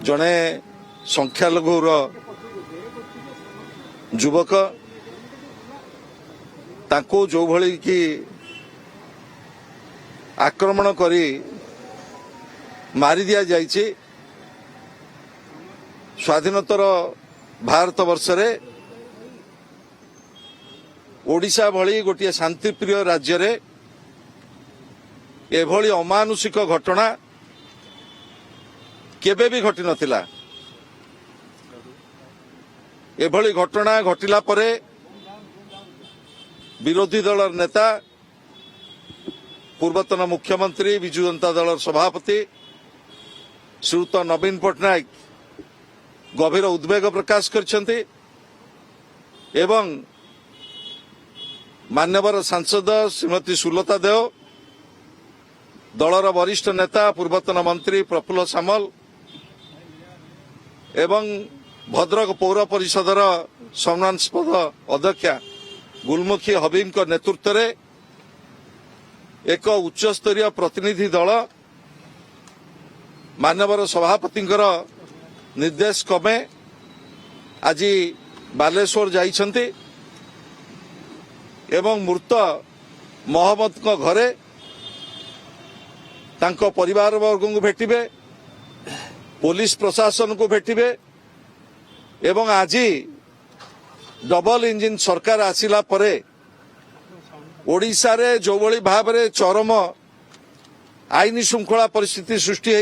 जड़े संख्यालघुर युवक ताको जो भली कि आक्रमण करी मारी दिया जाइछि स्वाधीनतर भारत वर्ष रे ओडिशा भली गोटे शांतिप्रिय राज्य रे एभली अमानुषिक घटना केबे भी घटी नथिला। एभली घटना घटिला परे विरोधी दल नेता पूर्वतन मुख्यमंत्री विजु जनता दल सभापति श्रीयुत नवीन पट्टनायक गभीर उद्वेग प्रकाश करछन्ति एवं मान्यवर सांसद श्रीमती सुलता देव दलर वरिष्ठ नेता पूर्वतन मंत्री प्रफुल्ल सामल एवं भद्रक पौर परिषदर सम्मानास्पद अध्यक्षा गुलमुखी हबीम नेतृत्व रे एक उच्चस्तरीय प्रतिनिधि दल मानवर सभापति निर्देश क्रमे आज बालेश्वर जाइछन्ति एवं मृत मोहम्मद को घरे तांको परिवार वर्ग को भेटिबे पुलिस प्रशासन को भेटिबे एवं आज डबल इंजिन सरकार आसिला परे ओडिशा रे जो भली भाव रे चरम आईन श्रृंखला परिस्थिति सृष्टि